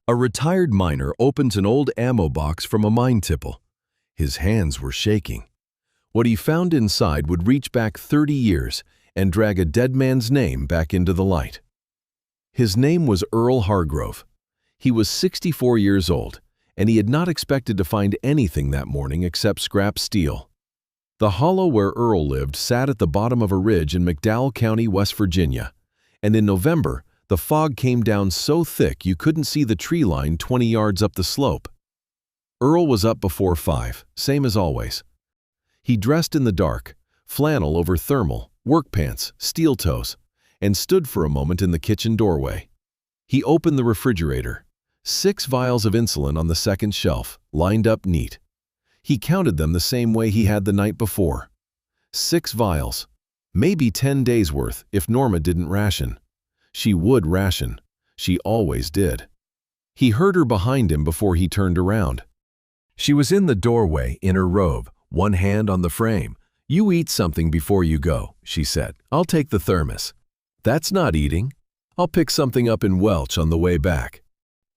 A retired miner opens an old ammo box from a mine tipple. His hands were shaking. What he found inside would reach back 30 years and drag a dead man's name back into the light. His name was Earl Hargrove. He was 64 years old, and he had not expected to find anything that morning except scrap steel. The hollow where Earl lived sat at the bottom of a ridge in McDowell County, West Virginia, and in November, the fog came down so thick you couldn't see the tree line 20 yards up the slope. Earl was up before 5, same as always. He dressed in the dark, flannel over thermal, work pants, steel toes, and stood for a moment in the kitchen doorway. He opened the refrigerator. 6 vials of insulin on the second shelf, lined up neat. He counted them the same way he had the night before. 6 vials. Maybe 10 days' worth if Norma didn't ration. She would ration. She always did. He heard her behind him before he turned around. She was in the doorway in her robe, one hand on the frame. "You eat something before you go," she said. "I'll take the thermos." "That's not eating. I'll pick something up in Welch on the way back."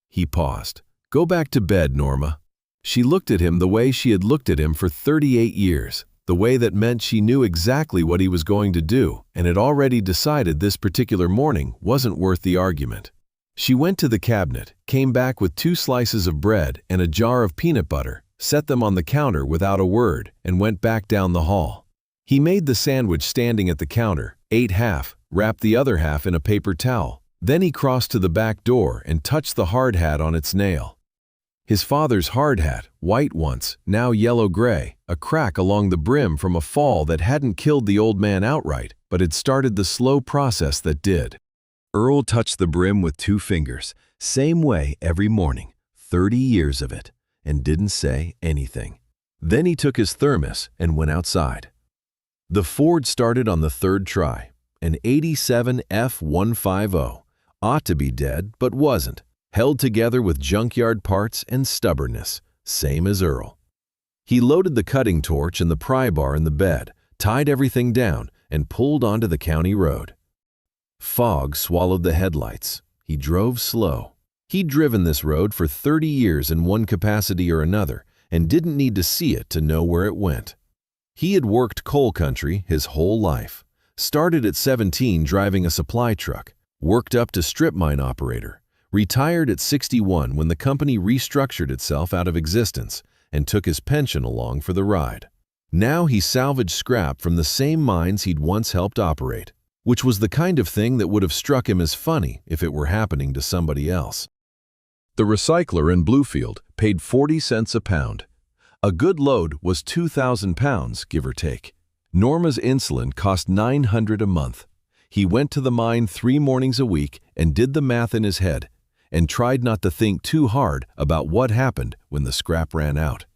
He paused. "Go back to bed, Norma." She looked at him the way she had looked at him for 38 years, the way that meant she knew exactly what he was going to do and had already decided this particular morning wasn't worth the argument. She went to the cabinet, came back with 2 slices of bread and a jar of peanut butter, set them on the counter without a word, and went back down the hall. He made the sandwich standing at the counter, ate half, wrapped the other half in a paper towel. Then he crossed to the back door and touched the hard hat on its nail. His father's hard hat, white once, now yellow-gray, a crack along the brim from a fall that hadn't killed the old man outright, but had started the slow process that did. Earl touched the brim with 2 fingers, same way every morning, 30 years of it, and didn't say anything. Then he took his thermos and went outside. The Ford started on the 3rd try, an 87 F150, ought to be dead but wasn't. Held together with junkyard parts and stubbornness, same as Earl. He loaded the cutting torch and the pry bar in the bed, tied everything down, and pulled onto the county road. Fog swallowed the headlights. He drove slow. He'd driven this road for 30 years in one capacity or another and didn't need to see it to know where it went. He had worked coal country his whole life. Started at 17 driving a supply truck, worked up to strip mine operator, retired at 61 when the company restructured itself out of existence and took his pension along for the ride. Now he salvaged scrap from the same mines he'd once helped operate, which was the kind of thing that would have struck him as funny if it were happening to somebody else. The recycler in Bluefield paid 40 cents a pound. A good load was 2,000 pounds, give or take. Norma's insulin cost $900 a month. He went to the mine 3 mornings a week and did the math in his head, and tried not to think too hard about what happened when the scrap ran out.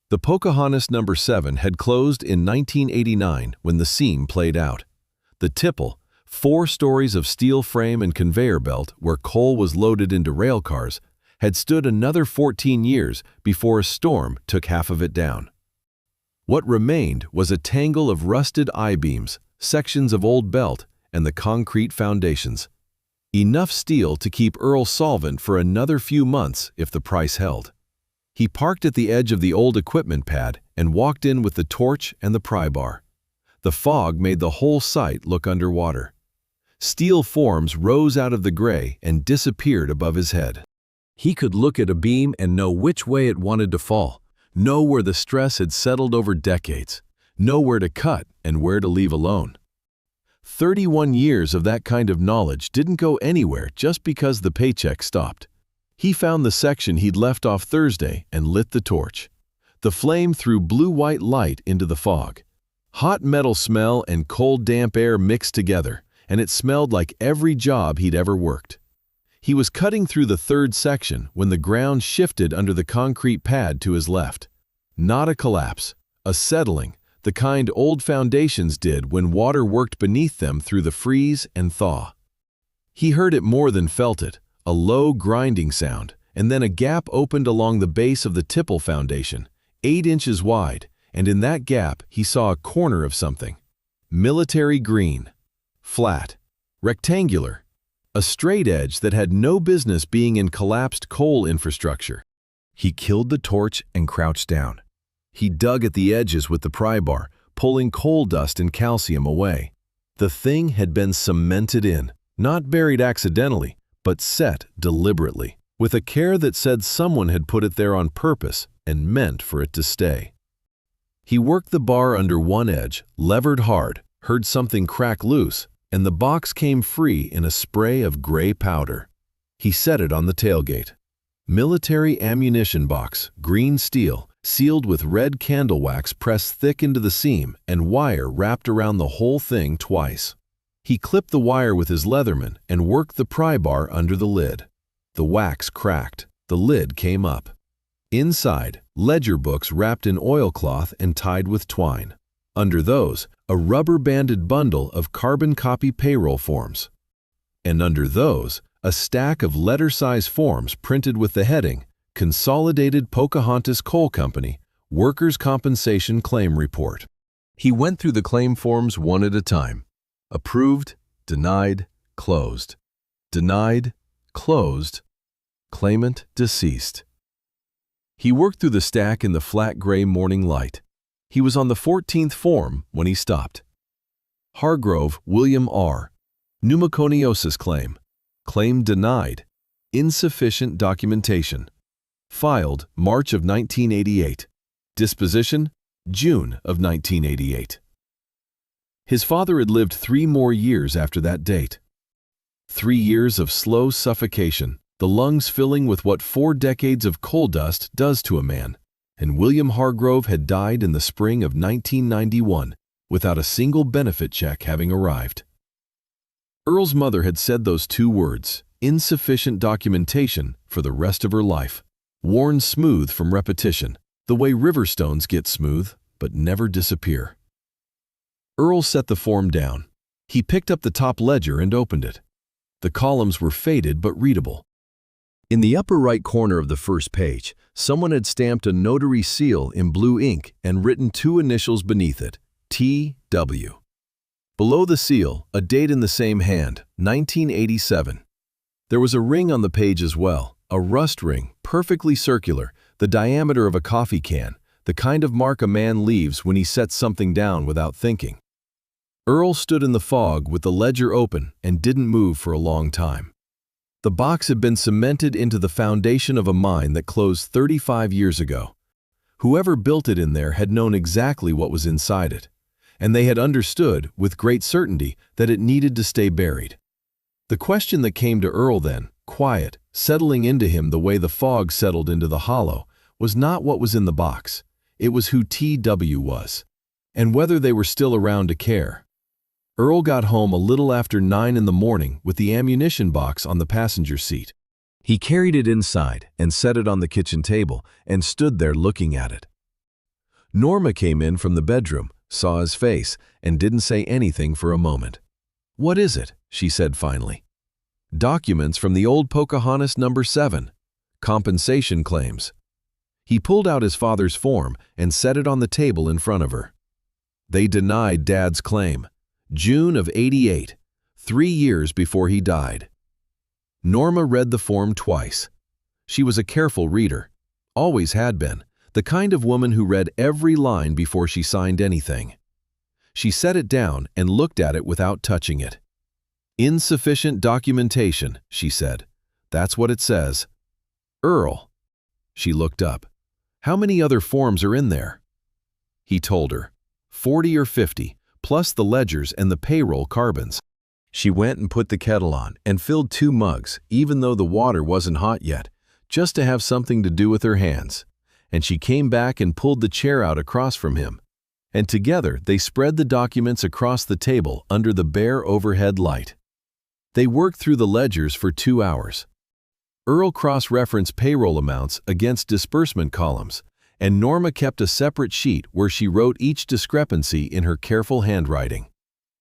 The Pocahontas No. 7 had closed in 1989 when the seam played out. The tipple, 4 stories of steel frame and conveyor belt where coal was loaded into rail cars, had stood another 14 years before a storm took half of it down. What remained was a tangle of rusted I-beams, sections of old belt, and the concrete foundations. Enough steel to keep Earl solvent for another few months if the price held. He parked at the edge of the old equipment pad and walked in with the torch and the pry bar. The fog made the whole site look underwater. Steel forms rose out of the gray and disappeared above his head. He could look at a beam and know which way it wanted to fall, know where the stress had settled over decades, know where to cut and where to leave alone. 31 years of that kind of knowledge didn't go anywhere just because the paycheck stopped. He found the section he'd left off Thursday and lit the torch. The flame threw blue-white light into the fog. Hot metal smell and cold damp air mixed together, and it smelled like every job he'd ever worked. He was cutting through the 3rd section when the ground shifted under the concrete pad to his left. Not a collapse, a settling, the kind old foundations did when water worked beneath them through the freeze and thaw. He heard it more than felt it, a low grinding sound, and then a gap opened along the base of the tipple foundation, 8 inches wide, and in that gap he saw a corner of something. Military green. Flat. Rectangular. a straight edge that had no business being in collapsed coal infrastructure. He killed the torch and crouched down. He dug at the edges with the pry bar, pulling coal dust and calcium away. The thing had been cemented in, not buried accidentally, but set deliberately, with a care that said someone had put it there on purpose and meant for it to stay. He worked the bar under one edge, levered hard, heard something crack loose, and the box came free in a spray of gray powder. He set it on the tailgate. Military ammunition box, green steel, sealed with red candle wax pressed thick into the seam and wire wrapped around the whole thing twice. He clipped the wire with his Leatherman and worked the pry bar under the lid. The wax cracked. The lid came up. Inside, ledger books wrapped in oilcloth and tied with twine. Under those, a rubber-banded bundle of carbon copy payroll forms. And under those, a stack of letter-size forms printed with the heading, Consolidated Pocahontas Coal Company, Workers' Compensation Claim Report. He went through the claim forms one at a time. Approved, denied, closed. Denied, closed. Claimant deceased. He worked through the stack in the flat gray morning light. He was on the 14th form when he stopped. Hargrove, William R. Pneumoconiosis claim. Claim denied. Insufficient documentation. Filed March of 1988. Disposition June of 1988. His father had lived 3 more years after that date. 3 years of slow suffocation, the lungs filling with what 4 decades of coal dust does to a man, and William Hargrove had died in the spring of 1991 without a single benefit check having arrived. Earl's mother had said those 2 words, insufficient documentation, for the rest of her life, worn smooth from repetition, the way river stones get smooth but never disappear. Earl set the form down. He picked up the top ledger and opened it. The columns were faded but readable. In the upper right corner of the first page, someone had stamped a notary seal in blue ink and written 2 initials beneath it, T.W. Below the seal, a date in the same hand, 1987. There was a ring on the page as well, a rust ring, perfectly circular, the diameter of a coffee can, the kind of mark a man leaves when he sets something down without thinking. Earl stood in the fog with the ledger open and didn't move for a long time. The box had been cemented into the foundation of a mine that closed 35 years ago. Whoever built it in there had known exactly what was inside it, and they had understood, with great certainty, that it needed to stay buried. The question that came to Earl then, quiet, settling into him the way the fog settled into the hollow, was not what was in the box. It was who T.W. was, and whether they were still around to care. Earl got home a little after 9 in the morning with the ammunition box on the passenger seat. He carried it inside and set it on the kitchen table and stood there looking at it. Norma came in from the bedroom, saw his face, and didn't say anything for a moment. "What is it?" she said finally. "Documents from the old Pocahontas No. 7. Compensation claims." He pulled out his father's form and set it on the table in front of her. They denied Dad's claim. June of '88, 3 years before he died. Norma read the form twice. She was a careful reader, always had been, the kind of woman who read every line before she signed anything. She set it down and looked at it without touching it. "Insufficient documentation," she said. "That's what it says." "Earl." She looked up. "How many other forms are in there?" He told her, 40 or 50. Plus the ledgers and the payroll carbons. She went and put the kettle on and filled 2 mugs, even though the water wasn't hot yet, just to have something to do with her hands. And she came back and pulled the chair out across from him. And together they spread the documents across the table under the bare overhead light. They worked through the ledgers for 2 hours. Earl cross-referenced payroll amounts against disbursement columns, and Norma kept a separate sheet where she wrote each discrepancy in her careful handwriting.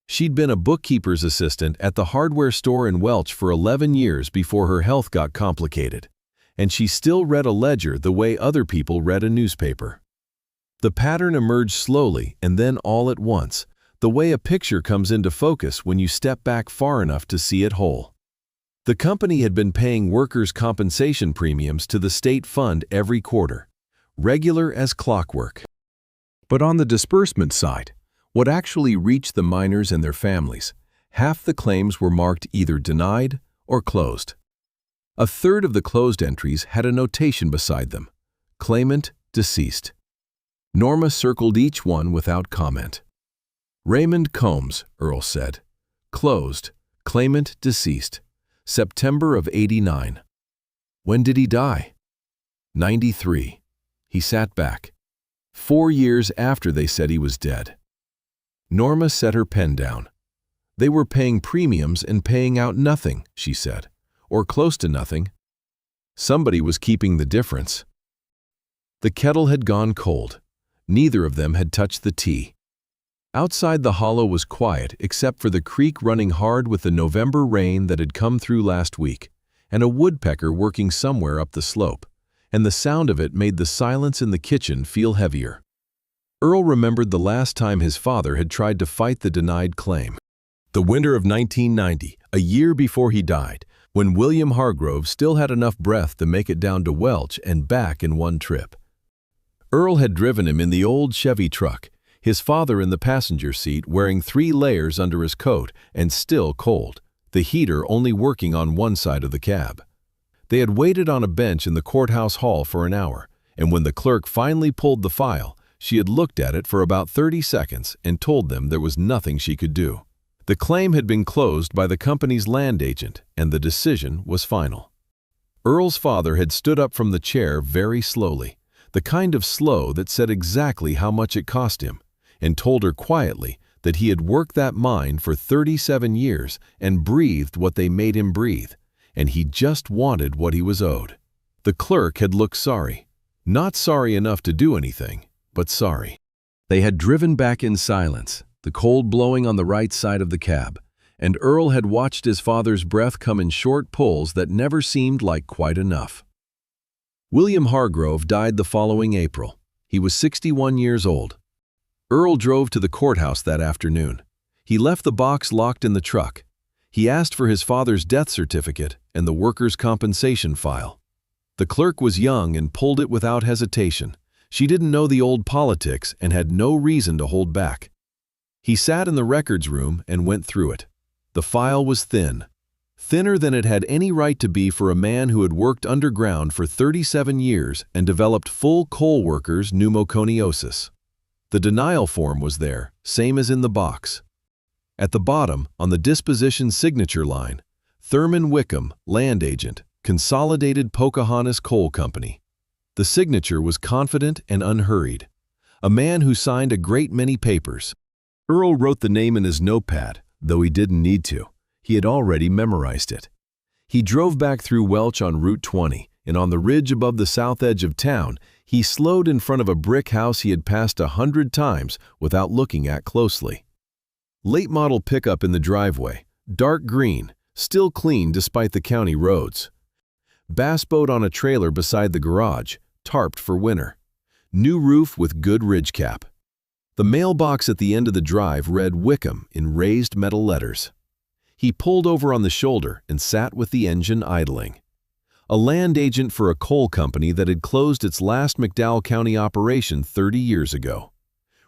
She'd been a bookkeeper's assistant at the hardware store in Welch for 11 years before her health got complicated, and she still read a ledger the way other people read a newspaper. The pattern emerged slowly and then all at once, the way a picture comes into focus when you step back far enough to see it whole. The company had been paying workers' compensation premiums to the state fund every quarter, regular as clockwork. But on the disbursement side, what actually reached the miners and their families, half the claims were marked either denied or closed. A third of the closed entries had a notation beside them, claimant deceased. Norma circled each one without comment. Raymond Combs, Earl said. Closed, claimant deceased, September of '89. When did he die? 93. He sat back. 4 years after they said he was dead. Norma set her pen down. They were paying premiums and paying out nothing, she said, or close to nothing. Somebody was keeping the difference. The kettle had gone cold. Neither of them had touched the tea. Outside the hollow was quiet except for the creek running hard with the November rain that had come through last week, and a woodpecker working somewhere up the slope, and the sound of it made the silence in the kitchen feel heavier. Earl remembered the last time his father had tried to fight the denied claim. The winter of 1990, a year before he died, when William Hargrove still had enough breath to make it down to Welch and back in one trip. Earl had driven him in the old Chevy truck, his father in the passenger seat wearing 3 layers under his coat and still cold, the heater only working on one side of the cab. They had waited on a bench in the courthouse hall for an hour, and when the clerk finally pulled the file, she had looked at it for about 30 seconds and told them there was nothing she could do. The claim had been closed by the company's land agent, and the decision was final. Earl's father had stood up from the chair very slowly, the kind of slow that said exactly how much it cost him, and told her quietly that he had worked that mine for 37 years and breathed what they made him breathe, and he just wanted what he was owed. The clerk had looked sorry. Not sorry enough to do anything, but sorry. They had driven back in silence, the cold blowing on the right side of the cab, and Earl had watched his father's breath come in short pulls that never seemed like quite enough. William Hargrove died the following April. He was 61 years old. Earl drove to the courthouse that afternoon. He left the box locked in the truck. He asked for his father's death certificate and the workers' compensation file. The clerk was young and pulled it without hesitation. She didn't know the old politics and had no reason to hold back. He sat in the records room and went through it. The file was thin. Thinner than it had any right to be for a man who had worked underground for 37 years and developed full coal workers' pneumoconiosis. The denial form was there, same as in the box. At the bottom, on the disposition signature line, Thurman Wickham, land agent, Consolidated Pocahontas Coal Company. The signature was confident and unhurried. A man who signed a great many papers. Earl wrote the name in his notepad, though he didn't need to. He had already memorized it. He drove back through Welch on Route 20, and on the ridge above the south edge of town, he slowed in front of a brick house he had passed 100 times without looking at closely. Late model pickup in the driveway, dark green, still clean despite the county roads. Bass boat on a trailer beside the garage, tarped for winter. New roof with good ridge cap. The mailbox at the end of the drive read Wickham in raised metal letters. He pulled over on the shoulder and sat with the engine idling. A land agent for a coal company that had closed its last McDowell County operation 30 years ago.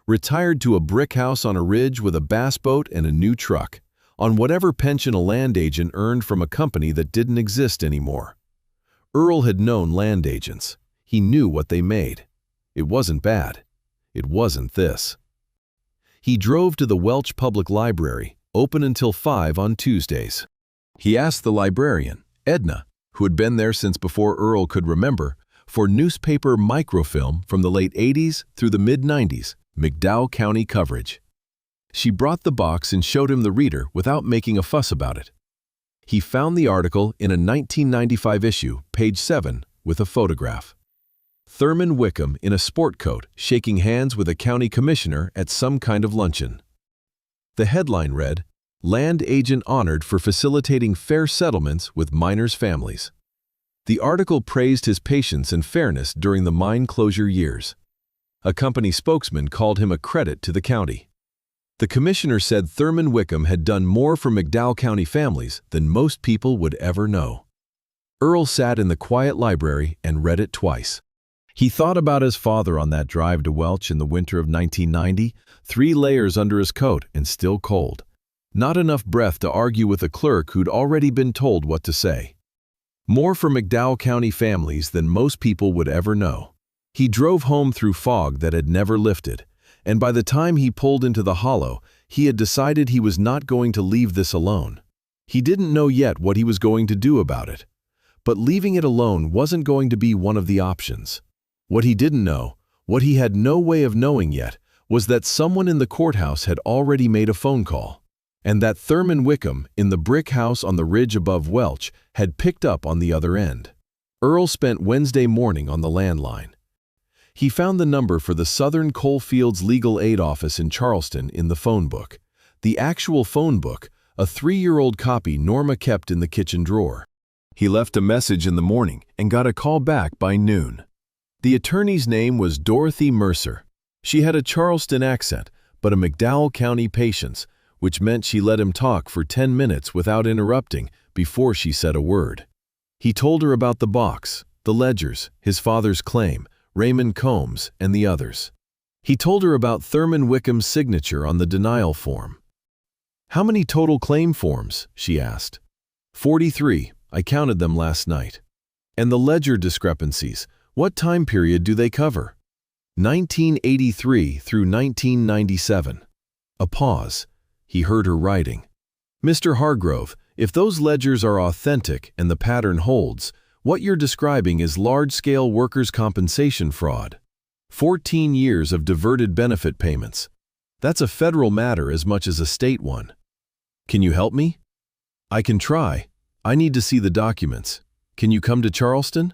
Retired to a brick house on a ridge with a bass boat and a new truck, on whatever pension a land agent earned from a company that didn't exist anymore. Earl had known land agents. He knew what they made. It wasn't bad. It wasn't this. He drove to the Welch Public Library, open until 5 on Tuesdays. He asked the librarian, Edna, who had been there since before Earl could remember, for newspaper microfilm from the late 80s through the mid-90s, McDowell County coverage. She brought the box and showed him the reader without making a fuss about it. He found the article in a 1995 issue, page 7, with a photograph. Thurman Wickham in a sport coat shaking hands with a county commissioner at some kind of luncheon. The headline read, Land Agent Honored for Facilitating Fair Settlements with Miners' Families. The article praised his patience and fairness during the mine closure years. A company spokesman called him a credit to the county. The commissioner said Thurman Wickham had done more for McDowell County families than most people would ever know. Earl sat in the quiet library and read it twice. He thought about his father on that drive to Welch in the winter of 1990, 3 layers under his coat and still cold. Not enough breath to argue with a clerk who'd already been told what to say. More for McDowell County families than most people would ever know. He drove home through fog that had never lifted, and by the time he pulled into the hollow, he had decided he was not going to leave this alone. He didn't know yet what he was going to do about it. But leaving it alone wasn't going to be one of the options. What he didn't know, what he had no way of knowing yet, was that someone in the courthouse had already made a phone call, and that Thurman Wickham, in the brick house on the ridge above Welch, had picked up on the other end. Earl spent Wednesday morning on the landline. He found the number for the Southern Coalfields Legal Aid Office in Charleston in the phone book. The actual phone book, a 3-year-old copy Norma kept in the kitchen drawer. He left a message in the morning and got a call back by noon. The attorney's name was Dorothy Mercer. She had a Charleston accent, but a McDowell County patience, which meant she let him talk for 10 minutes without interrupting before she said a word. He told her about the box, the ledgers, his father's claim, Raymond Combs, and the others. He told her about Thurman Wickham's signature on the denial form. "How many total claim forms?" she asked. 43. I counted them last night. "And the ledger discrepancies, what time period do they cover?" 1983 through 1997. A pause. He heard her writing. "Mr. Hargrove, if those ledgers are authentic and the pattern holds, what you're describing is large-scale workers' compensation fraud. 14 years of diverted benefit payments. That's a federal matter as much as a state one. Can you help me?" "I can try. I need to see the documents. Can you come to Charleston?"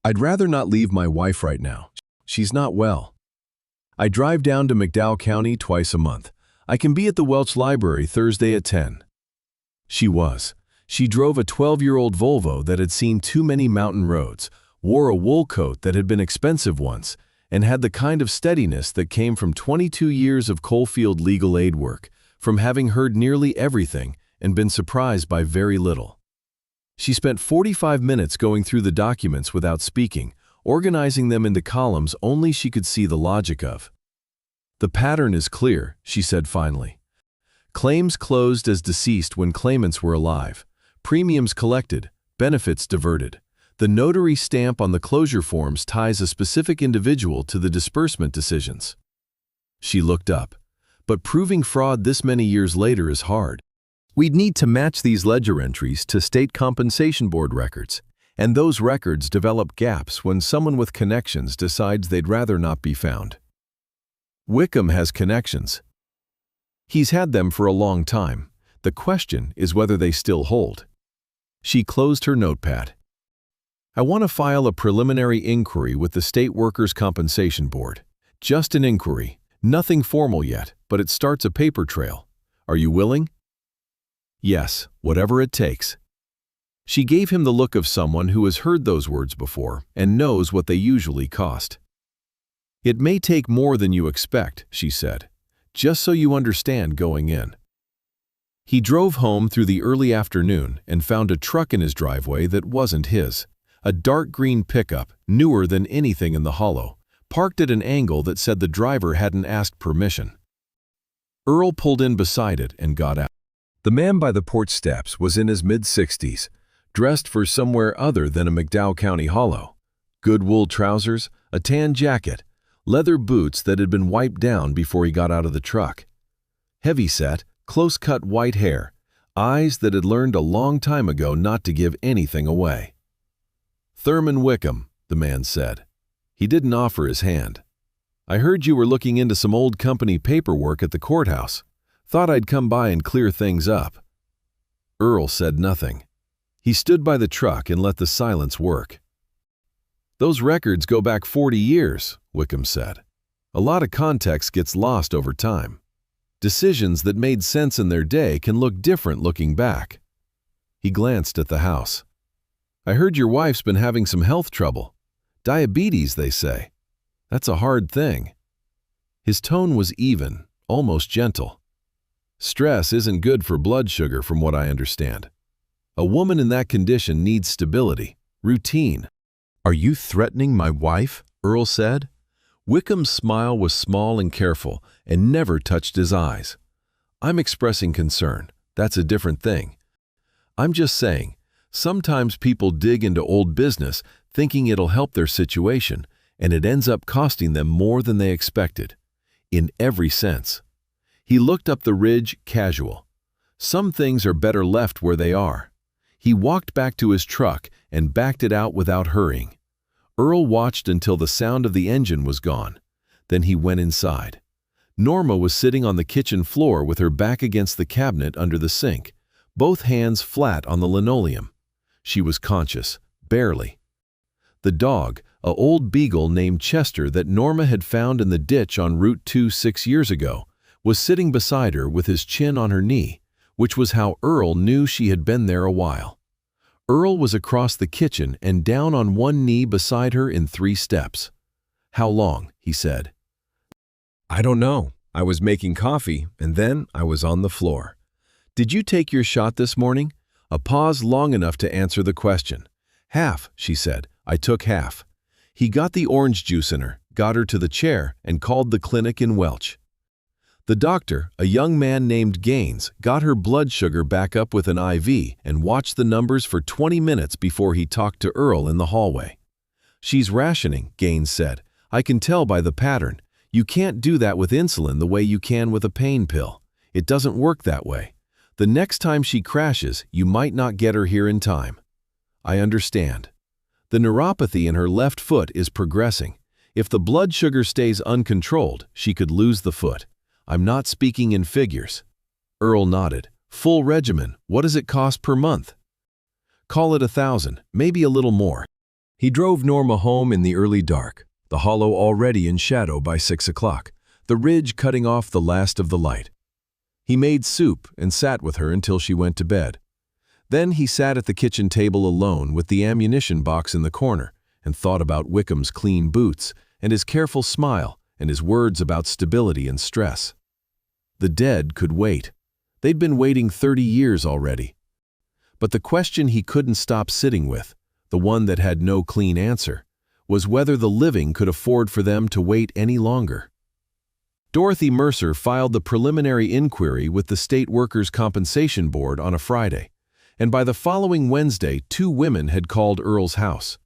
"I'd rather not leave my wife right now. She's not well. I drive down to McDowell County twice a month. I can be at the Welch Library Thursday at 10. She was. She drove a 12-year-old Volvo that had seen too many mountain roads, wore a wool coat that had been expensive once, and had the kind of steadiness that came from 22 years of coalfield legal aid work, from having heard nearly everything and been surprised by very little. She spent 45 minutes going through the documents without speaking, organizing them into columns only she could see the logic of. "The pattern is clear," she said finally. "Claims closed as deceased when claimants were alive. Premiums collected, benefits diverted. The notary stamp on the closure forms ties a specific individual to the disbursement decisions." She looked up. "But proving fraud this many years later is hard. We'd need to match these ledger entries to state compensation board records, and those records develop gaps when someone with connections decides they'd rather not be found." "Wickham has connections. He's had them for a long time. The question is whether they still hold." She closed her notepad. "I want to file a preliminary inquiry with the State Workers' Compensation Board. Just an inquiry, nothing formal yet, but it starts a paper trail. Are you willing?" "Yes, whatever it takes." She gave him the look of someone who has heard those words before and knows what they usually cost. "It may take more than you expect," she said, "just so you understand going in." He drove home through the early afternoon and found a truck in his driveway that wasn't his. A dark green pickup, newer than anything in the hollow, parked at an angle that said the driver hadn't asked permission. Earl pulled in beside it and got out. The man by the porch steps was in his mid-60s, dressed for somewhere other than a McDowell County hollow. Good wool trousers, a tan jacket, leather boots that had been wiped down before he got out of the truck. Heavy-set, close-cut white hair, eyes that had learned a long time ago not to give anything away. "Thurman Wickham," the man said. He didn't offer his hand. "I heard you were looking into some old company paperwork at the courthouse. Thought I'd come by and clear things up." Earl said nothing. He stood by the truck and let the silence work. "Those records go back 40 years, Wickham said. "A lot of context gets lost over time. Decisions that made sense in their day can look different looking back." He glanced at the house. "I heard your wife's been having some health trouble. Diabetes, they say. That's a hard thing." His tone was even, almost gentle. "Stress isn't good for blood sugar from what I understand. A woman in that condition needs stability, routine." "Are you threatening my wife?" Earl said. Wickham's smile was small and careful and never touched his eyes. "I'm expressing concern. That's a different thing. I'm just saying, sometimes people dig into old business thinking it'll help their situation, and it ends up costing them more than they expected. In every sense." He looked up the ridge, casual. "Some things are better left where they are." He walked back to his truck and backed it out without hurrying. Earl watched until the sound of the engine was gone. Then he went inside. Norma was sitting on the kitchen floor with her back against the cabinet under the sink, both hands flat on the linoleum. She was conscious, barely. The dog, an old beagle named Chester that Norma had found in the ditch on Route 2 6 years ago, was sitting beside her with his chin on her knee, which was how Earl knew she had been there a while. Earl was across the kitchen and down on one knee beside her in 3 steps. "How long?" he said. "I don't know. I was making coffee, and then I was on the floor." "Did you take your shot this morning?" A pause long enough to answer the question. "Half," she said. "I took half." He got the orange juice in her, got her to the chair, and called the clinic in Welch. The doctor, a young man named Gaines, got her blood sugar back up with an IV and watched the numbers for 20 minutes before he talked to Earl in the hallway. "She's rationing," Gaines said. "I can tell by the pattern. You can't do that with insulin the way you can with a pain pill. It doesn't work that way. The next time she crashes, you might not get her here in time." "I understand." "The neuropathy in her left foot is progressing. If the blood sugar stays uncontrolled, she could lose the foot. I'm not speaking in figures." Earl nodded. "Full regimen, what does it cost per month?" "Call it 1,000, maybe a little more." He drove Norma home in the early dark, the hollow already in shadow by 6 o'clock, the ridge cutting off the last of the light. He made soup and sat with her until she went to bed. Then he sat at the kitchen table alone with the ammunition box in the corner and thought about Wickham's clean boots and his careful smile and his words about stability and stress. The dead could wait. They'd been waiting 30 years already. But the question he couldn't stop sitting with, the one that had no clean answer, was whether the living could afford for them to wait any longer. Dorothy Mercer filed the preliminary inquiry with the State Workers' Compensation Board on a Friday, and by the following Wednesday 2 women had called Earl's house.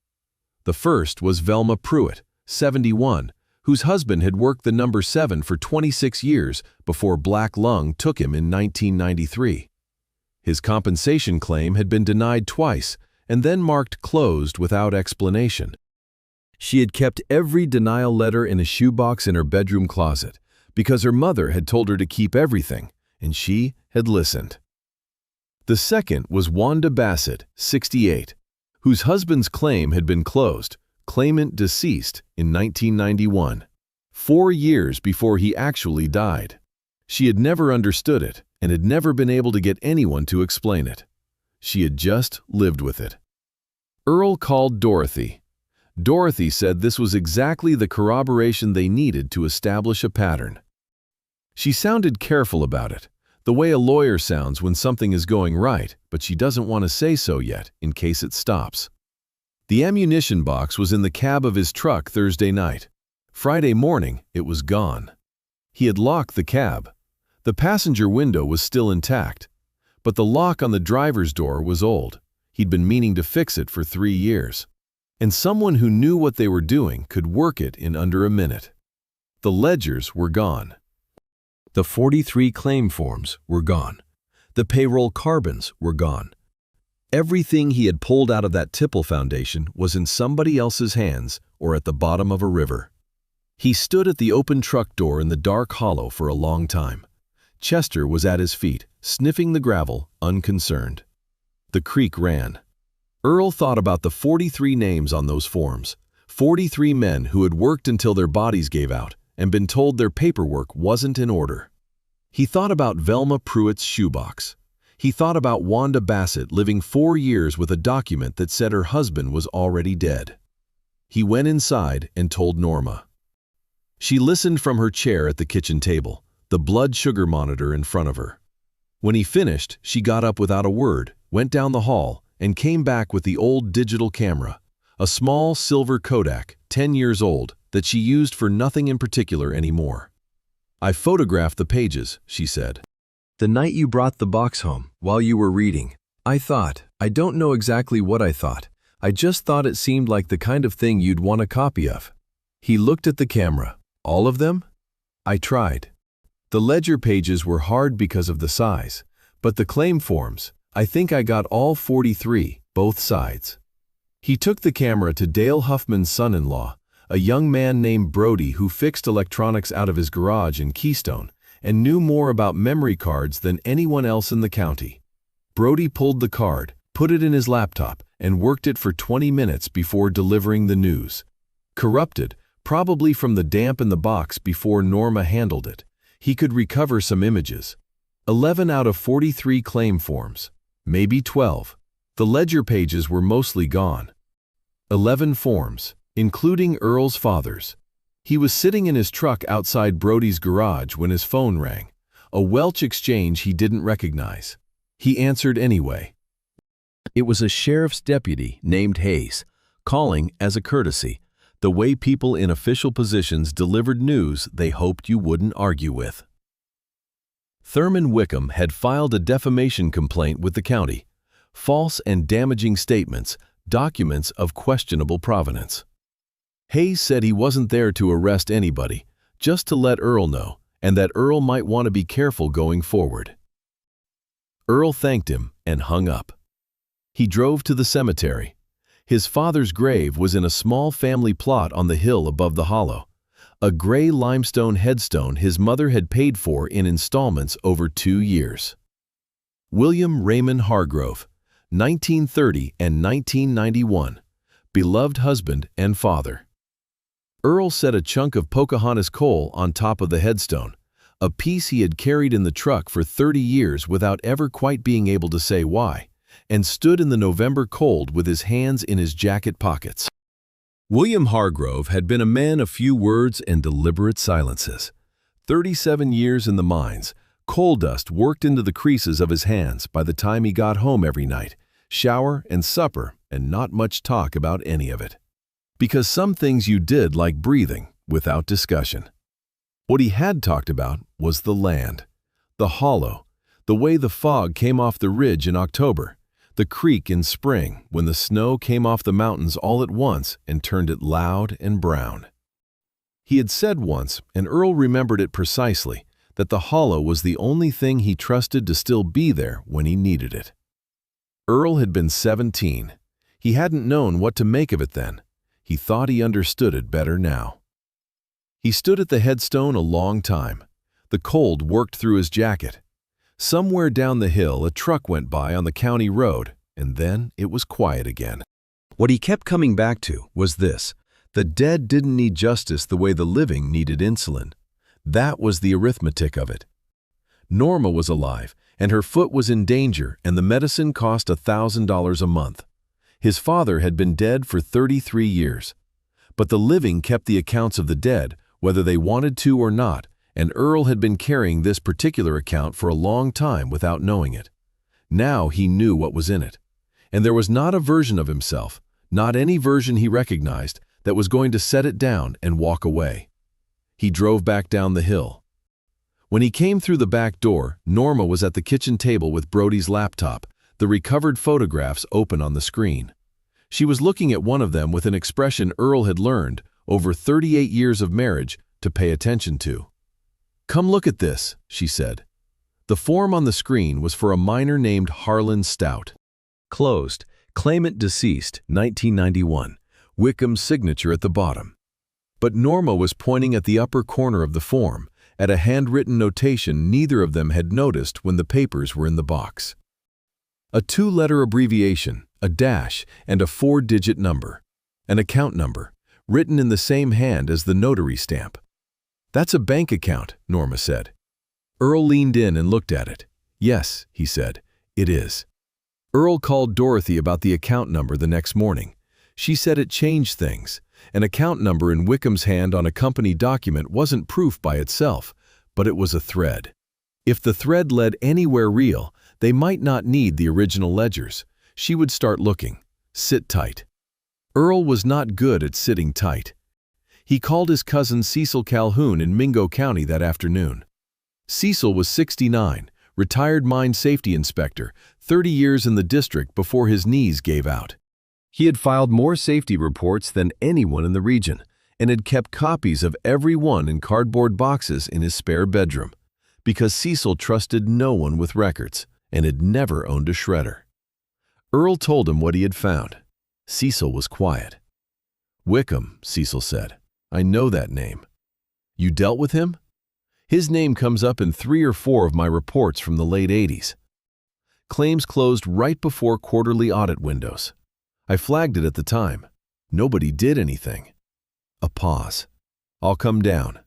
The first was Velma Pruitt, 71, whose husband had worked the number 7 for 26 years before black lung took him in 1993. His compensation claim had been denied twice and then marked closed without explanation. She had kept every denial letter in a shoebox in her bedroom closet because her mother had told her to keep everything, and she had listened. The second was Wanda Bassett, 68, whose husband's claim had been closed, claimant deceased, in 1991, 4 years before he actually died. She had never understood it and had never been able to get anyone to explain it. She had just lived with it. Earl called Dorothy. Dorothy said this was exactly the corroboration they needed to establish a pattern. She sounded careful about it, the way a lawyer sounds when something is going right, but she doesn't want to say so yet, in case it stops. The ammunition box was in the cab of his truck Thursday night. Friday morning, it was gone. He had locked the cab. The passenger window was still intact, but the lock on the driver's door was old. He'd been meaning to fix it for 3 years. And someone who knew what they were doing could work it in under a minute. The ledgers were gone. The 43 claim forms were gone. The payroll carbons were gone. Everything he had pulled out of that tipple foundation was in somebody else's hands or at the bottom of a river. He stood at the open truck door in the dark hollow for a long time. Chester was at his feet, sniffing the gravel, unconcerned. The creek ran. Earl thought about the 43 names on those forms, 43 men who had worked until their bodies gave out and been told their paperwork wasn't in order. He thought about Velma Pruitt's shoebox. He thought about Wanda Bassett living 4 years with a document that said her husband was already dead. He went inside and told Norma. She listened from her chair at the kitchen table, the blood sugar monitor in front of her. When he finished, she got up without a word, went down the hall, and came back with the old digital camera, a small silver Kodak, 10 years old, that she used for nothing in particular anymore. "I photographed the pages," she said. "The night you brought the box home, while you were reading. I don't know exactly what I thought. I just thought it seemed like the kind of thing you'd want a copy of." He looked at the camera. "All of them?" "I tried. The ledger pages were hard because of the size, but the claim forms, I think I got all 43, both sides." He took the camera to Dale Huffman's son-in-law, a young man named Brody who fixed electronics out of his garage in Keystone and knew more about memory cards than anyone else in the county. Brody pulled the card, put it in his laptop, and worked it for 20 minutes before delivering the news. Corrupted, probably from the damp in the box before Norma handled it, he could recover some images. 11 out of 43 claim forms, maybe 12. The ledger pages were mostly gone. 11 forms, including Earl's father's. He was sitting in his truck outside Brody's garage when his phone rang, a Welch exchange he didn't recognize. He answered anyway. It was a sheriff's deputy named Hayes, calling as a courtesy, the way people in official positions delivered news they hoped you wouldn't argue with. Thurman Wickham had filed a defamation complaint with the county, false and damaging statements, documents of questionable provenance. Hayes said he wasn't there to arrest anybody, just to let Earl know, and that Earl might want to be careful going forward. Earl thanked him and hung up. He drove to the cemetery. His father's grave was in a small family plot on the hill above the hollow, a gray limestone headstone his mother had paid for in installments over 2 years. William Raymond Hargrove, 1930 and 1991, beloved husband and father. Earl set a chunk of Pocahontas coal on top of the headstone, a piece he had carried in the truck for 30 years without ever quite being able to say why, and stood in the November cold with his hands in his jacket pockets. William Hargrove had been a man of few words and deliberate silences. 37 years in the mines, coal dust worked into the creases of his hands by the time he got home every night, shower and supper, and not much talk about any of it. Because some things you did like breathing, without discussion. What he had talked about was the land, the hollow, the way the fog came off the ridge in October, the creek in spring when the snow came off the mountains all at once and turned it loud and brown. He had said once, and Earl remembered it precisely, that the hollow was the only thing he trusted to still be there when he needed it. Earl had been 17. He hadn't known what to make of it then. He thought he understood it better now. He stood at the headstone a long time. The cold worked through his jacket. Somewhere down the hill, a truck went by on the county road, and then it was quiet again. What he kept coming back to was this: the dead didn't need justice the way the living needed insulin. That was the arithmetic of it. Norma was alive, and her foot was in danger, and the medicine cost $1,000 a month. His father had been dead for 33 years. But the living kept the accounts of the dead, whether they wanted to or not, and Earl had been carrying this particular account for a long time without knowing it. Now he knew what was in it. And there was not a version of himself, not any version he recognized, that was going to set it down and walk away. He drove back down the hill. When he came through the back door, Norma was at the kitchen table with Brody's laptop, the recovered photographs open on the screen. She was looking at one of them with an expression Earl had learned, over 38 years of marriage, to pay attention to. "Come look at this," she said. The form on the screen was for a miner named Harlan Stout. Closed, claimant deceased, 1991, Wickham's signature at the bottom. But Norma was pointing at the upper corner of the form, at a handwritten notation neither of them had noticed when the papers were in the box. A 2-letter abbreviation, a dash, and a 4-digit number. An account number, written in the same hand as the notary stamp. "That's a bank account," Norma said. Earl leaned in and looked at it. "Yes," he said, "it is." Earl called Dorothy about the account number the next morning. She said it changed things. An account number in Wickham's hand on a company document wasn't proof by itself, but it was a thread. If the thread led anywhere real, they might not need the original ledgers. She would start looking. Sit tight. Earl was not good at sitting tight. He called his cousin Cecil Calhoun in Mingo County that afternoon. Cecil was 69, retired mine safety inspector, 30 years in the district before his knees gave out. He had filed more safety reports than anyone in the region and had kept copies of every one in cardboard boxes in his spare bedroom, because Cecil trusted no one with records and had never owned a shredder. Earl told him what he had found. Cecil was quiet. "Wickham," Cecil said. "I know that name." "You dealt with him?" "His name comes up in 3 or 4 of my reports from the late 80s. Claims closed right before quarterly audit windows. I flagged it at the time. Nobody did anything." A pause. "I'll come down."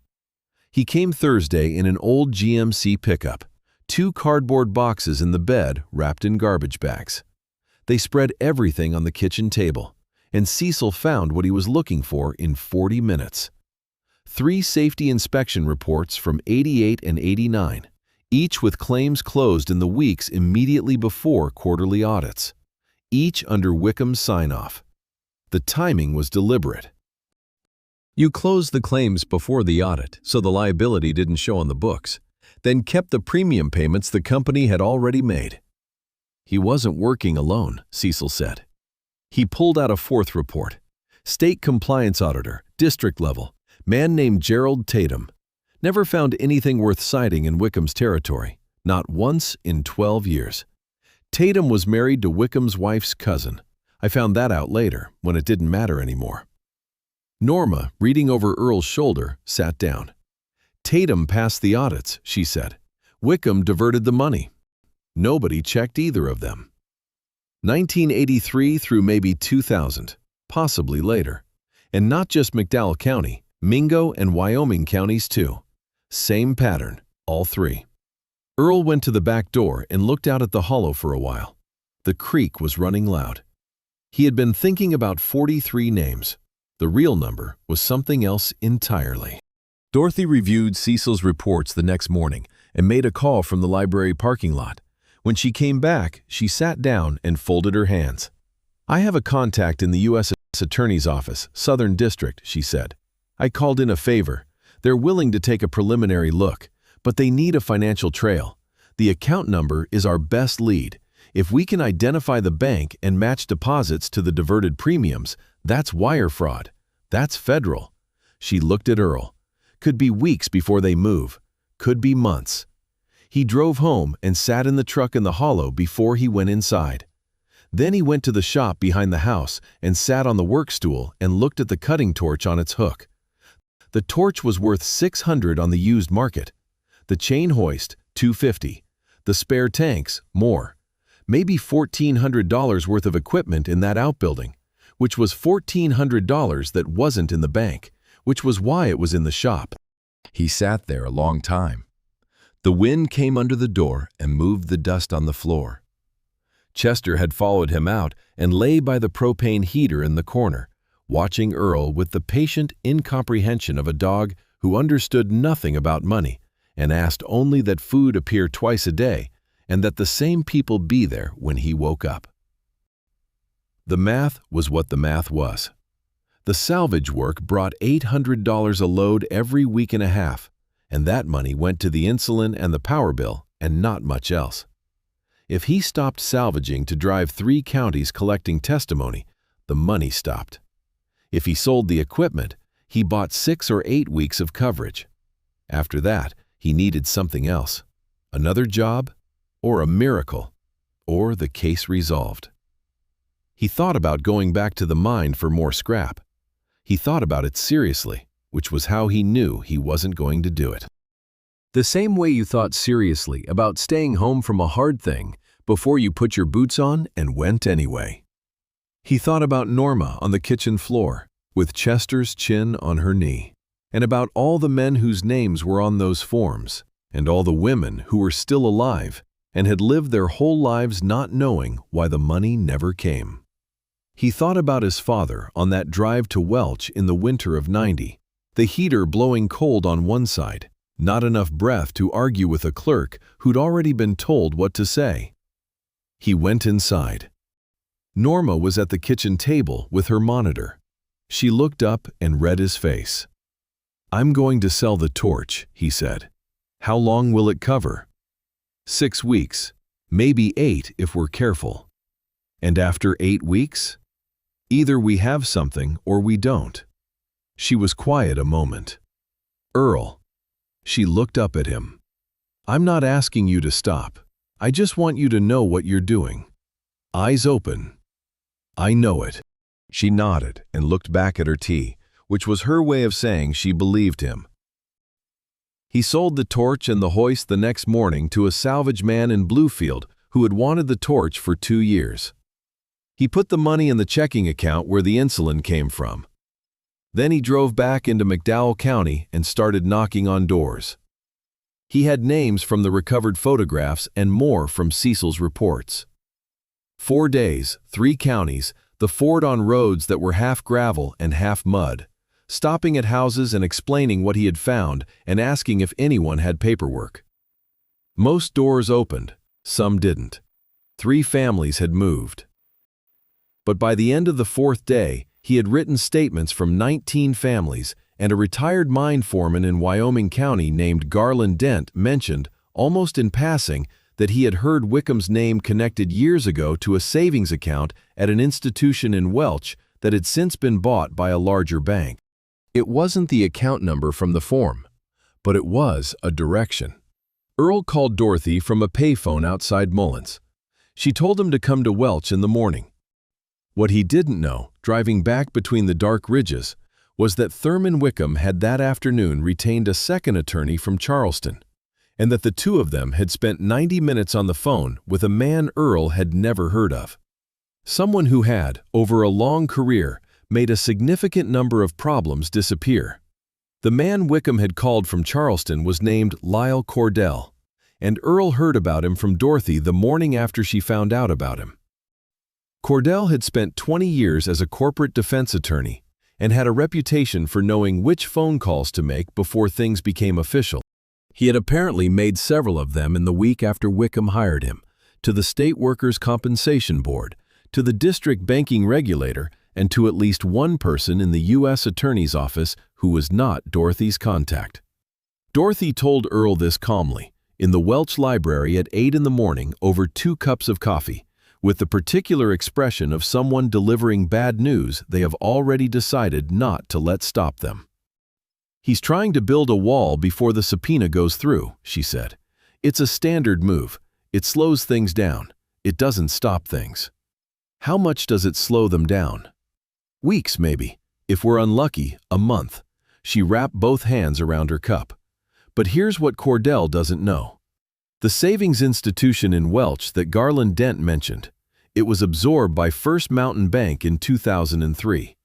He came Thursday in an old GMC pickup, 2 cardboard boxes in the bed wrapped in garbage bags. They spread everything on the kitchen table, and Cecil found what he was looking for in 40 minutes. 3 safety inspection reports from 88 and 89, each with claims closed in the weeks immediately before quarterly audits, each under Wickham's sign-off. The timing was deliberate. You closed the claims before the audit, so the liability didn't show on the books, then kept the premium payments the company had already made. He wasn't working alone, Cecil said. He pulled out a 4th report. State compliance auditor, district level, man named Gerald Tatum. Never found anything worth citing in Wickham's territory, not once in 12 years. Tatum was married to Wickham's wife's cousin. I found that out later, when it didn't matter anymore. Norma, reading over Earl's shoulder, sat down. "Tatum passed the audits," she said. "Wickham diverted the money. Nobody checked either of them." 1983 through maybe 2000, possibly later. And not just McDowell County, Mingo and Wyoming counties too. Same pattern, all 3. Earl went to the back door and looked out at the hollow for a while. The creek was running loud. He had been thinking about 43 names. The real number was something else entirely. Dorothy reviewed Cecil's reports the next morning and made a call from the library parking lot. When she came back, she sat down and folded her hands. "I have a contact in the U.S. Attorney's Office, Southern District," she said. "I called in a favor. They're willing to take a preliminary look, but they need a financial trail. The account number is our best lead. If we can identify the bank and match deposits to the diverted premiums, that's wire fraud. That's federal." She looked at Earl. "Could be weeks before they move. Could be months." He drove home and sat in the truck in the hollow before he went inside. Then he went to the shop behind the house and sat on the work stool and looked at the cutting torch on its hook. The torch was worth $600 on the used market. The chain hoist, $250. The spare tanks, more. Maybe $1,400 worth of equipment in that outbuilding, which was $1,400 that wasn't in the bank, which was why it was in the shop. He sat there a long time. The wind came under the door and moved the dust on the floor. Chester had followed him out and lay by the propane heater in the corner, watching Earl with the patient incomprehension of a dog who understood nothing about money and asked only that food appear twice a day and that the same people be there when he woke up. The math was what the math was. The salvage work brought $800 a load every week and a half, and that money went to the insulin and the power bill and not much else. If he stopped salvaging to drive 3 counties collecting testimony, the money stopped. If he sold the equipment, he bought 6 or 8 weeks of coverage. After that, he needed something else. Another job, or a miracle, or the case resolved. He thought about going back to the mine for more scrap. He thought about it seriously, which was how he knew he wasn't going to do it. The same way you thought seriously about staying home from a hard thing before you put your boots on and went anyway. He thought about Norma on the kitchen floor, with Chester's chin on her knee, and about all the men whose names were on those forms, and all the women who were still alive and had lived their whole lives not knowing why the money never came. He thought about his father on that drive to Welch in the winter of '90, the heater blowing cold on one side, not enough breath to argue with a clerk who'd already been told what to say. He went inside. Norma was at the kitchen table with her monitor. She looked up and read his face. "I'm going to sell the torch," he said. "How long will it cover?" 6 weeks, maybe 8 if we're careful. And after 8 weeks? Either we have something or we don't. She was quiet a moment. "Earl." She looked up at him. "I'm not asking you to stop. I just want you to know what you're doing. Eyes open." "I know it." She nodded and looked back at her tea, which was her way of saying she believed him. He sold the torch and the hoist the next morning to a salvage man in Bluefield who had wanted the torch for 2 years. He put the money in the checking account where the insulin came from. Then he drove back into McDowell County and started knocking on doors. He had names from the recovered photographs and more from Cecil's reports. 4 days, 3 counties, the Ford on roads that were half gravel and half mud, stopping at houses and explaining what he had found and asking if anyone had paperwork. Most doors opened, some didn't. 3 families had moved. But by the end of the 4th day, he had written statements from 19 families, and a retired mine foreman in Wyoming County named Garland Dent mentioned, almost in passing, that he had heard Wickham's name connected years ago to a savings account at an institution in Welch that had since been bought by a larger bank. It wasn't the account number from the form, but it was a direction. Earl called Dorothy from a payphone outside Mullins. She told him to come to Welch in the morning. What he didn't know, driving back between the dark ridges, was that Thurman Wickham had that afternoon retained a second attorney from Charleston, and that the two of them had spent 90 minutes on the phone with a man Earl had never heard of. Someone who had, over a long career, made a significant number of problems disappear. The man Wickham had called from Charleston was named Lyle Cordell, and Earl heard about him from Dorothy the morning after she found out about him. Cordell had spent 20 years as a corporate defense attorney and had a reputation for knowing which phone calls to make before things became official. He had apparently made several of them in the week after Wickham hired him, to the State Workers' Compensation Board, to the district banking regulator, and to at least one person in the U.S. Attorney's Office who was not Dorothy's contact. Dorothy told Earl this calmly, in the Welch Library at 8 in the morning over 2 cups of coffee, with the particular expression of someone delivering bad news they have already decided not to let stop them. "He's trying to build a wall before the subpoena goes through," she said. "It's a standard move. It slows things down. It doesn't stop things." "How much does it slow them down?" "Weeks, maybe. If we're unlucky, a month." She wrapped both hands around her cup. "But here's what Cordell doesn't know. The savings institution in Welch that Garland Dent mentioned, it was absorbed by First Mountain Bank in 2003.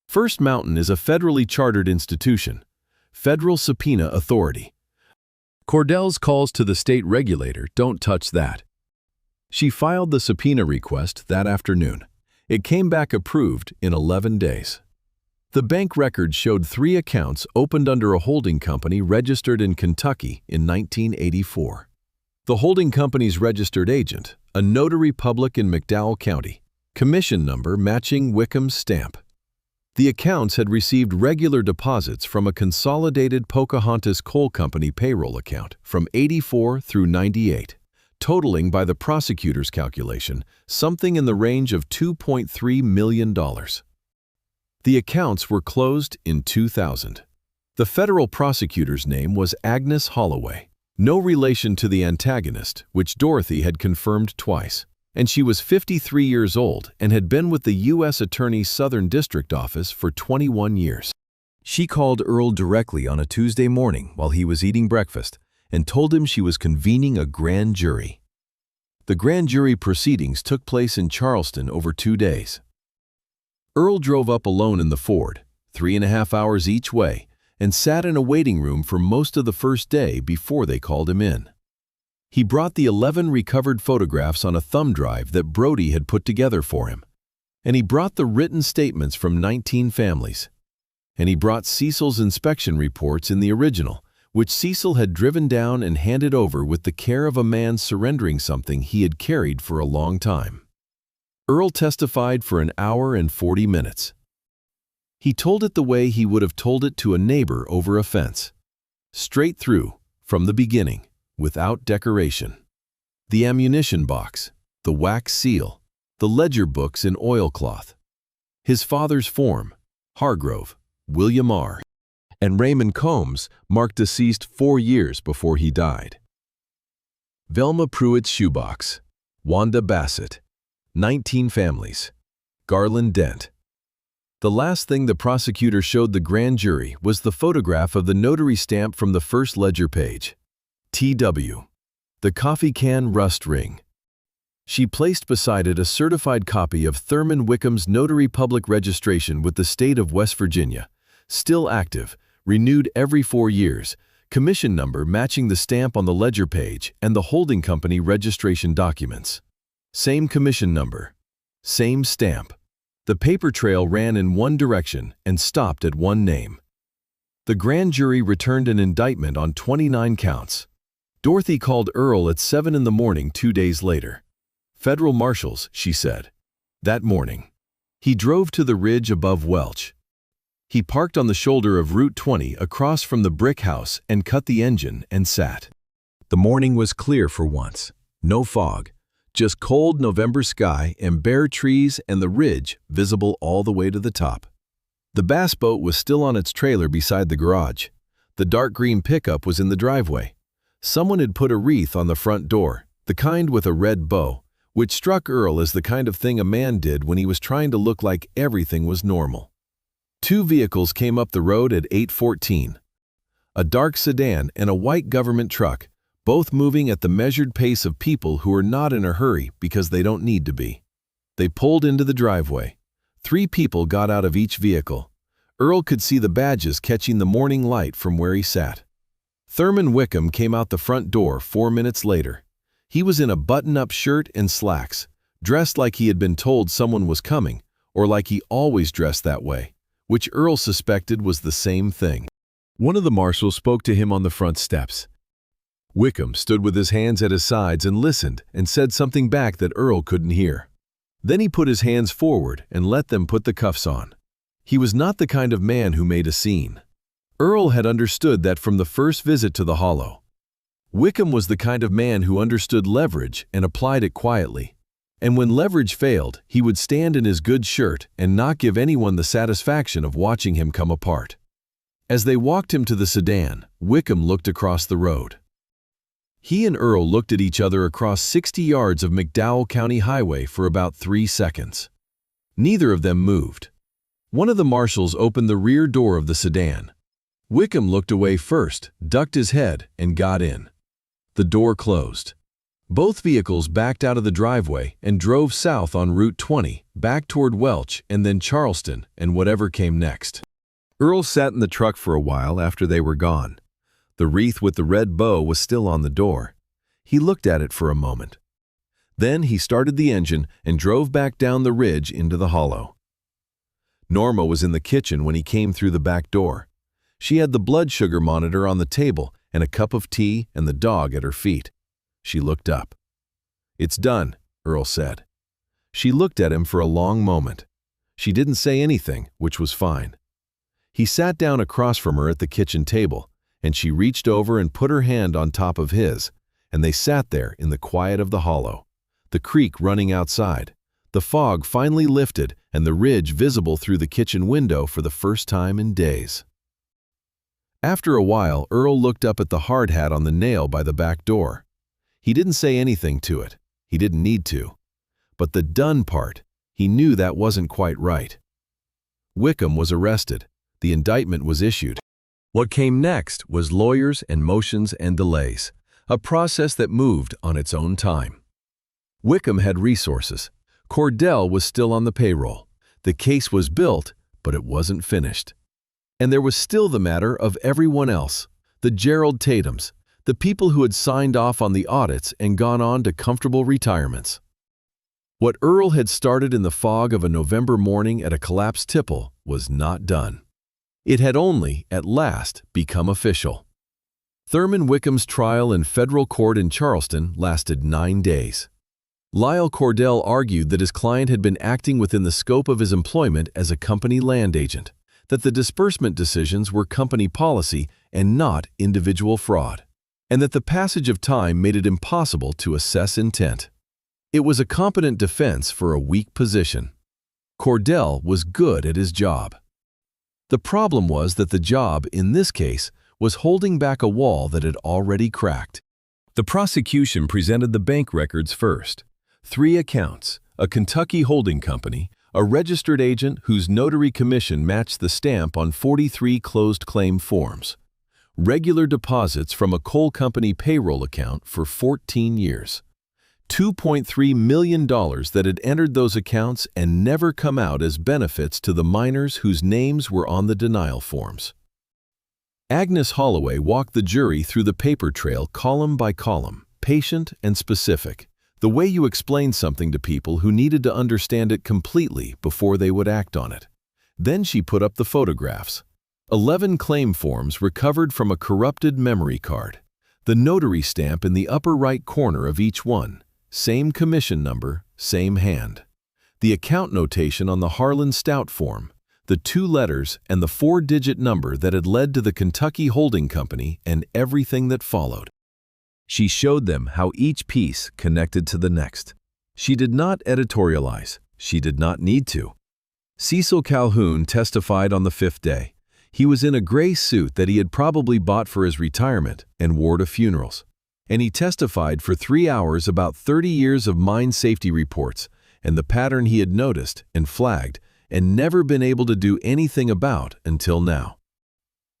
First Mountain is a federally chartered institution, Federal Subpoena Authority. Cordell's calls to the state regulator don't touch that." She filed the subpoena request that afternoon. It came back approved in 11 days. The bank records showed 3 accounts opened under a holding company registered in Kentucky in 1984. The holding company's registered agent, a notary public in McDowell County, commission number matching Wickham's stamp. The accounts had received regular deposits from a consolidated Pocahontas Coal Company payroll account from 84 through 98, totaling by the prosecutor's calculation something in the range of $2.3 million. The accounts were closed in 2000. The federal prosecutor's name was Agnes Holloway, no relation to the antagonist, which Dorothy had confirmed twice, and she was 53 years old and had been with the U.S. Attorney's Southern District Office for 21 years. She called Earl directly on a Tuesday morning while he was eating breakfast and told him she was convening a grand jury. The grand jury proceedings took place in Charleston over 2 days. Earl drove up alone in the Ford, 3.5 hours each way, and sat in a waiting room for most of the first day before they called him in. He brought the 11 recovered photographs on a thumb drive that Brody had put together for him. And he brought the written statements from 19 families. And he brought Cecil's inspection reports in the original, which Cecil had driven down and handed over with the care of a man surrendering something he had carried for a long time. Earl testified for an hour and 40 minutes. He told it the way he would have told it to a neighbor over a fence. Straight through, from the beginning, without decoration. The ammunition box, the wax seal, the ledger books in oilcloth. His father's form, Hargrove, William R. and Raymond Combs, marked deceased 4 years before he died. Velma Pruitt's shoebox, Wanda Bassett, 19 families, Garland Dent. The last thing the prosecutor showed the grand jury was the photograph of the notary stamp from the first ledger page. T.W. The coffee can rust ring. She placed beside it a certified copy of Thurman Wickham's notary public registration with the state of West Virginia, still active, renewed every 4 years, commission number matching the stamp on the ledger page and the holding company registration documents. Same commission number. Same stamp. The paper trail ran in one direction and stopped at one name. The grand jury returned an indictment on 29 counts. Dorothy called Earl at 7 in the morning 2 days later. Federal marshals, she said. That morning. He drove to the ridge above Welch. He parked on the shoulder of Route 20 across from the brick house and cut the engine and sat. The morning was clear for once. No fog. Just cold November sky and bare trees and the ridge visible all the way to the top. The bass boat was still on its trailer beside the garage. The dark green pickup was in the driveway. Someone had put a wreath on the front door, the kind with a red bow, which struck Earl as the kind of thing a man did when he was trying to look like everything was normal. 2 vehicles came up the road at 8:14. A dark sedan and a white government truck, both moving at the measured pace of people who are not in a hurry because they don't need to be. They pulled into the driveway. 3 people got out of each vehicle. Earl could see the badges catching the morning light from where he sat. Thurman Wickham came out the front door 4 minutes later. He was in a button-up shirt and slacks, dressed like he had been told someone was coming, or like he always dressed that way, which Earl suspected was the same thing. One of the marshals spoke to him on the front steps. Wickham stood with his hands at his sides and listened and said something back that Earl couldn't hear. Then he put his hands forward and let them put the cuffs on. He was not the kind of man who made a scene. Earl had understood that from the first visit to the hollow. Wickham was the kind of man who understood leverage and applied it quietly. And when leverage failed, he would stand in his good shirt and not give anyone the satisfaction of watching him come apart. As they walked him to the sedan, Wickham looked across the road. He and Earl looked at each other across 60 yards of McDowell County Highway for about 3 seconds. Neither of them moved. One of the marshals opened the rear door of the sedan. Wickham looked away first, ducked his head, and got in. The door closed. Both vehicles backed out of the driveway and drove south on Route 20, back toward Welch and then Charleston and whatever came next. Earl sat in the truck for a while after they were gone. The wreath with the red bow was still on the door. He looked at it for a moment. Then he started the engine and drove back down the ridge into the hollow. Norma was in the kitchen when he came through the back door. She had the blood sugar monitor on the table and a cup of tea and the dog at her feet. She looked up. "It's done," Earl said. She looked at him for a long moment. She didn't say anything, which was fine. He sat down across from her at the kitchen table, and she reached over and put her hand on top of his, and they sat there in the quiet of the hollow, the creek running outside, the fog finally lifted and the ridge visible through the kitchen window for the first time in days. After a while, Earl looked up at the hard hat on the nail by the back door. He didn't say anything to it. He didn't need to. But the done part, he knew that wasn't quite right. Wickham was arrested. The indictment was issued. What came next was lawyers and motions and delays, a process that moved on its own time. Wickham had resources. Cordell was still on the payroll. The case was built, but it wasn't finished. And there was still the matter of everyone else, the Gerald Tatums, the people who had signed off on the audits and gone on to comfortable retirements. What Earl had started in the fog of a November morning at a collapsed tipple was not done. It had only, at last, become official. Thurman Wickham's trial in federal court in Charleston lasted 9 days. Lyle Cordell argued that his client had been acting within the scope of his employment as a company land agent, that the disbursement decisions were company policy and not individual fraud, and that the passage of time made it impossible to assess intent. It was a competent defense for a weak position. Cordell was good at his job. The problem was that the job, in this case, was holding back a wall that had already cracked. The prosecution presented the bank records first. 3 accounts, a Kentucky holding company, a registered agent whose notary commission matched the stamp on 43 closed claim forms, regular deposits from a coal company payroll account for 14 years, $2.3 million that had entered those accounts and never come out as benefits to the miners whose names were on the denial forms. Agnes Holloway walked the jury through the paper trail column by column, patient and specific, the way you explain something to people who needed to understand it completely before they would act on it. Then she put up the photographs. 11 claim forms recovered from a corrupted memory card. The notary stamp in the upper right corner of each one. Same commission number, same hand. The account notation on the Harlan Stout form. The 2 letters and the 4-digit number that had led to the Kentucky Holding Company and everything that followed. She showed them how each piece connected to the next. She did not editorialize. She did not need to. Cecil Calhoun testified on the 5th day. He was in a gray suit that he had probably bought for his retirement and wore to funerals. And he testified for 3 hours about 30 years of mine safety reports and the pattern he had noticed and flagged and never been able to do anything about until now.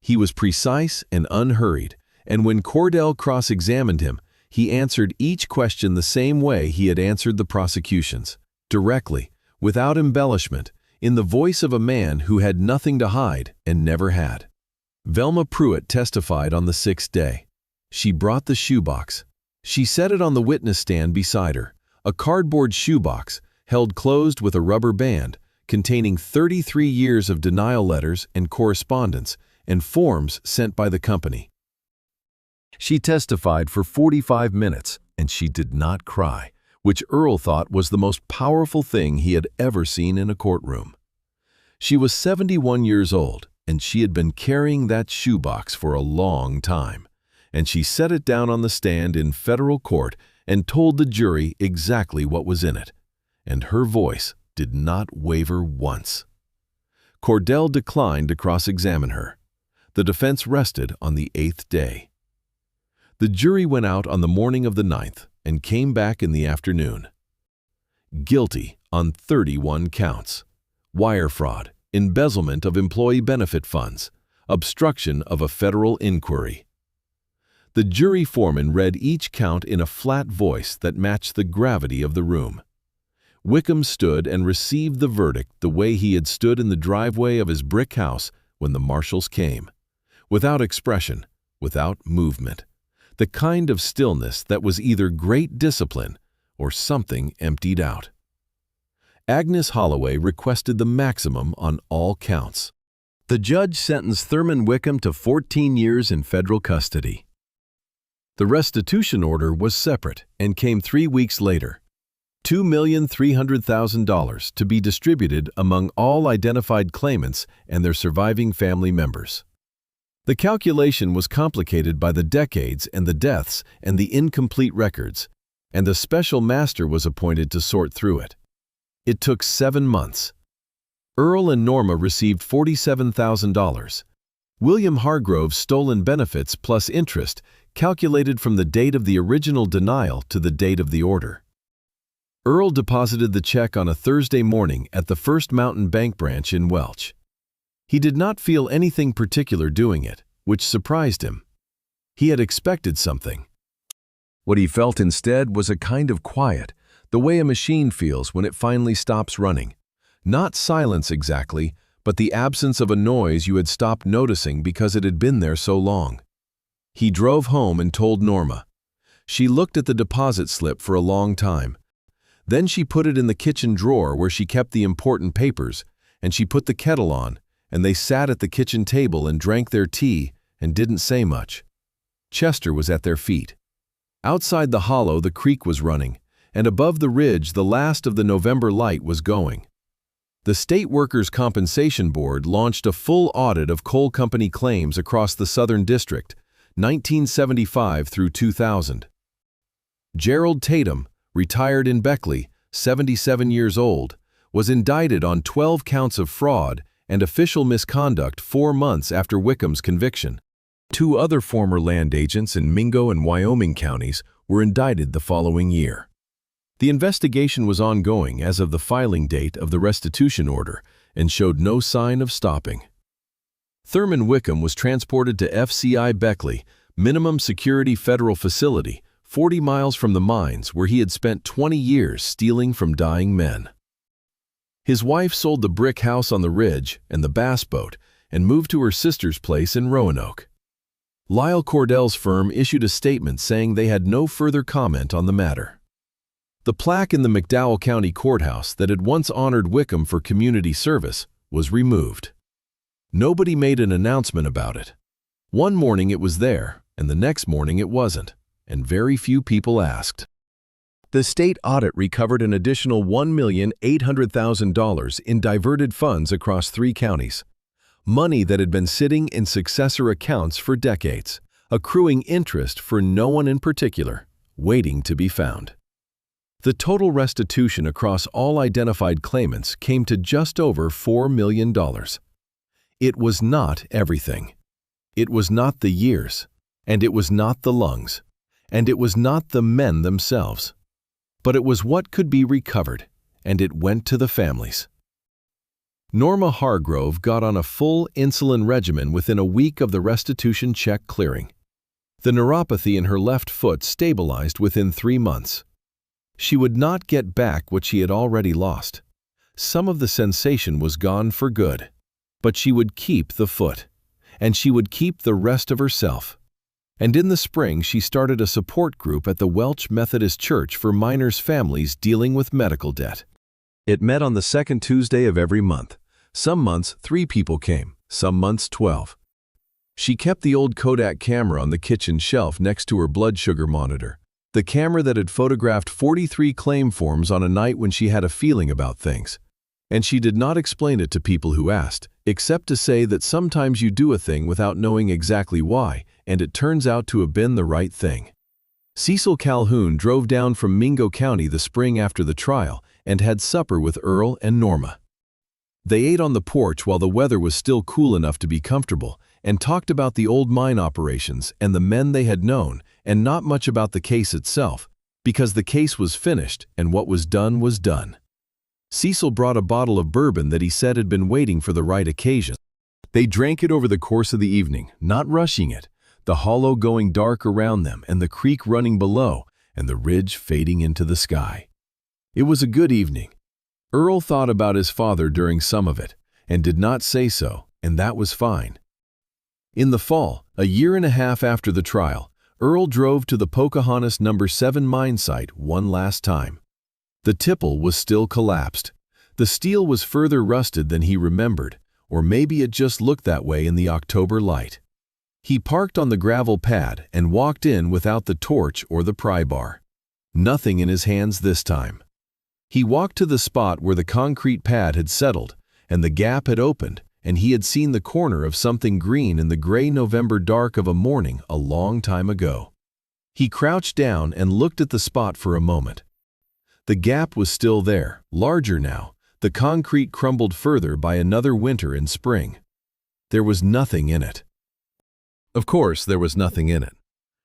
He was precise and unhurried, and when Cordell cross-examined him, he answered each question the same way he had answered the prosecutions, directly, without embellishment, in the voice of a man who had nothing to hide and never had. Velma Pruitt testified on the 6th day. She brought the shoebox. She set it on the witness stand beside her, a cardboard shoebox held closed with a rubber band containing 33 years of denial letters and correspondence and forms sent by the company. She testified for 45 minutes, and she did not cry, which Earl thought was the most powerful thing he had ever seen in a courtroom. She was 71 years old, and she had been carrying that shoebox for a long time, and she set it down on the stand in federal court and told the jury exactly what was in it, and her voice did not waver once. Cordell declined to cross-examine her. The defense rested on the 8th day. The jury went out on the morning of the 9th and came back in the afternoon. Guilty on 31 counts: wire fraud, embezzlement of employee benefit funds, obstruction of a federal inquiry. The jury foreman read each count in a flat voice that matched the gravity of the room. Wickham stood and received the verdict the way he had stood in the driveway of his brick house when the marshals came, without expression, without movement, the kind of stillness that was either great discipline or something emptied out. Agnes Holloway requested the maximum on all counts. The judge sentenced Thurman Wickham to 14 years in federal custody. The restitution order was separate and came 3 weeks later. $2,300,000 to be distributed among all identified claimants and their surviving family members. The calculation was complicated by the decades and the deaths and the incomplete records, and a special master was appointed to sort through it. It took 7 months. Earl and Norma received $47,000. William Hargrove's stolen benefits plus interest calculated from the date of the original denial to the date of the order. Earl deposited the check on a Thursday morning at the First Mountain Bank branch in Welch. He did not feel anything particular doing it, which surprised him. He had expected something. What he felt instead was a kind of quiet, the way a machine feels when it finally stops running. Not silence exactly, but the absence of a noise you had stopped noticing because it had been there so long. He drove home and told Norma. She looked at the deposit slip for a long time. Then she put it in the kitchen drawer where she kept the important papers, and she put the kettle on, and they sat at the kitchen table and drank their tea and didn't say much. Chester was at their feet. Outside the hollow, the creek was running, and above the ridge, the last of the November light was going. The State Workers' Compensation Board launched a full audit of coal company claims across the Southern District, 1975 through 2000. Gerald Tatum, retired in Beckley, 77 years old, was indicted on 12 counts of fraud and official misconduct 4 months after Wickham's conviction. 2 other former land agents in Mingo and Wyoming counties were indicted the following year. The investigation was ongoing as of the filing date of the restitution order and showed no sign of stopping. Thurman Wickham was transported to FCI Beckley, minimum security federal facility, 40 miles from the mines where he had spent 20 years stealing from dying men. His wife sold the brick house on the ridge and the bass boat and moved to her sister's place in Roanoke. Lyle Cordell's firm issued a statement saying they had no further comment on the matter. The plaque in the McDowell County courthouse that had once honored Wickham for community service was removed. Nobody made an announcement about it. One morning it was there, and the next morning it wasn't, and very few people asked. The state audit recovered an additional $1,800,000 in diverted funds across 3 counties. Money that had been sitting in successor accounts for decades, accruing interest for no one in particular, waiting to be found. The total restitution across all identified claimants came to just over $4 million. It was not everything. It was not the years, and it was not the lungs, and it was not the men themselves. But it was what could be recovered, and it went to the families. Norma Hargrove got on a full insulin regimen within a week of the restitution check clearing. The neuropathy in her left foot stabilized within 3 months. She would not get back what she had already lost. Some of the sensation was gone for good, but she would keep the foot, and she would keep the rest of herself. And in the spring, she started a support group at the Welch Methodist Church for miners' families dealing with medical debt. It met on the 2nd Tuesday of every month. Some months, 3 people came, some months 12. She kept the old Kodak camera on the kitchen shelf next to her blood sugar monitor, the camera that had photographed 43 claim forms on a night when she had a feeling about things. And she did not explain it to people who asked, except to say that sometimes you do a thing without knowing exactly why, and it turns out to have been the right thing. Cecil Calhoun drove down from Mingo County the spring after the trial and had supper with Earl and Norma. They ate on the porch while the weather was still cool enough to be comfortable and talked about the old mine operations and the men they had known and not much about the case itself, because the case was finished and what was done was done. Cecil brought a bottle of bourbon that he said had been waiting for the right occasion. They drank it over the course of the evening, not rushing it, the hollow going dark around them and the creek running below and the ridge fading into the sky. It was a good evening. Earl thought about his father during some of it and did not say so, and that was fine. In the fall, a year and a half after the trial, Earl drove to the Pocahontas No. 7 mine site one last time. The tipple was still collapsed. The steel was further rusted than he remembered, or maybe it just looked that way in the October light. He parked on the gravel pad and walked in without the torch or the pry bar. Nothing in his hands this time. He walked to the spot where the concrete pad had settled, and the gap had opened, and he had seen the corner of something green in the gray November dark of a morning a long time ago. He crouched down and looked at the spot for a moment. The gap was still there, larger now, the concrete crumbled further by another winter and spring. There was nothing in it. Of course, there was nothing in it.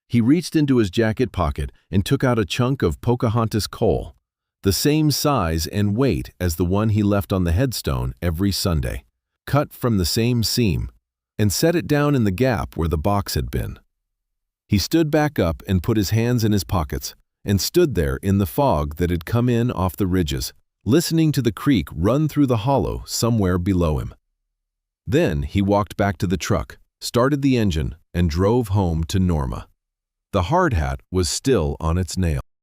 He reached into his jacket pocket and took out a chunk of Pocahontas coal, the same size and weight as the one he left on the headstone every Sunday, cut from the same seam, and set it down in the gap where the box had been. He stood back up and put his hands in his pockets, and stood there in the fog that had come in off the ridges, listening to the creek run through the hollow somewhere below him. Then he walked back to the truck, started the engine, and drove home to Norma. The hard hat was still on its nail.